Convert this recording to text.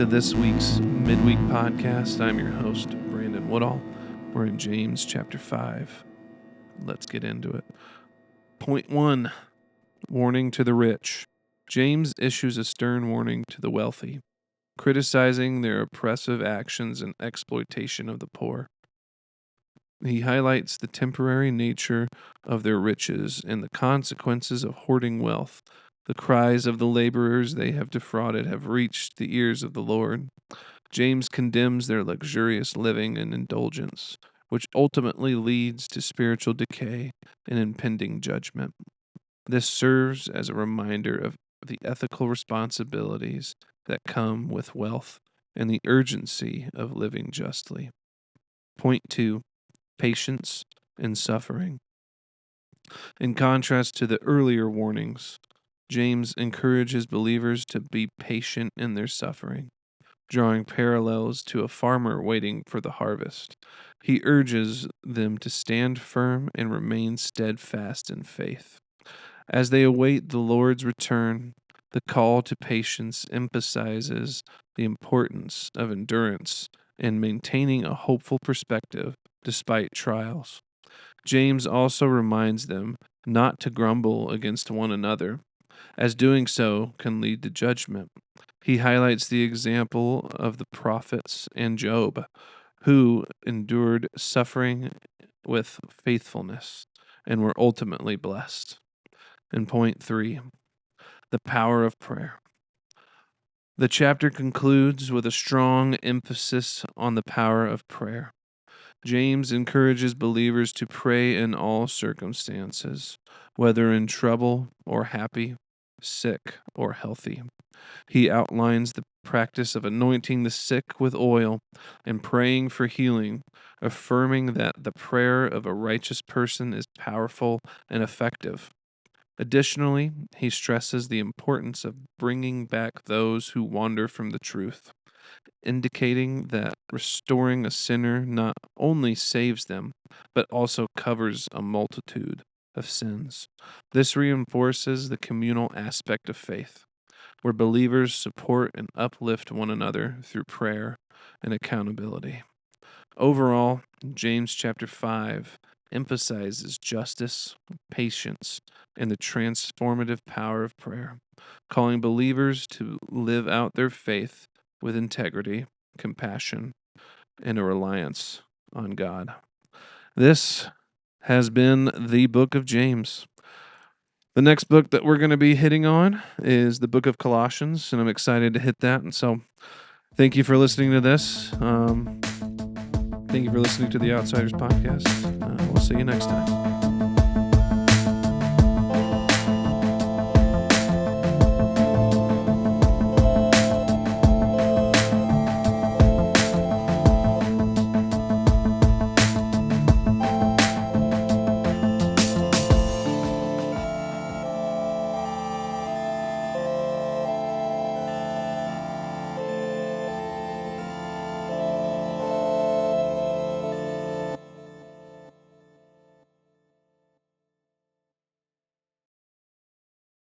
to this week's midweek podcast. I'm your host, Branden Woodall. We're in James chapter 5. Let's get into it. Point 1, warning to the rich. James issues a stern warning to the wealthy, criticizing their oppressive actions and exploitation of the poor. He highlights the temporary nature of their riches and the consequences of hoarding wealth. The cries of the laborers they have defrauded have reached the ears of the Lord. James condemns their luxurious living and indulgence, which ultimately leads to spiritual decay and impending judgment. This serves as a reminder of the ethical responsibilities that come with wealth and the urgency of living justly. Point 2, patience and suffering. In contrast to the earlier warnings, James encourages believers to be patient in their suffering, drawing parallels to a farmer waiting for the harvest. He urges them to stand firm and remain steadfast in faith. As they await the Lord's return, the call to patience emphasizes the importance of endurance and maintaining a hopeful perspective despite trials. James also reminds them not to grumble against one another, as doing so can lead to judgment. He highlights the example of the prophets and Job, who endured suffering with faithfulness and were ultimately blessed. And point 3, the power of prayer. The chapter concludes with a strong emphasis on the power of prayer. James encourages believers to pray in all circumstances, whether in trouble or happy, sick or healthy. He outlines the practice of anointing the sick with oil and praying for healing, affirming that the prayer of a righteous person is powerful and effective. Additionally, he stresses the importance of bringing back those who wander from the truth, indicating that restoring a sinner not only saves them, but also covers a multitude of sins. This reinforces the communal aspect of faith, where believers support and uplift one another through prayer and accountability. Overall, James chapter 5 emphasizes justice, patience, and the transformative power of prayer, calling believers to live out their faith with integrity, compassion, and a reliance on God. This has been the book of James. The next book that we're going to be hitting on is the book of Colossians, and I'm excited to hit that. And so thank you for listening to this. Thank you for listening to the Outsiders podcast. We'll see you next time.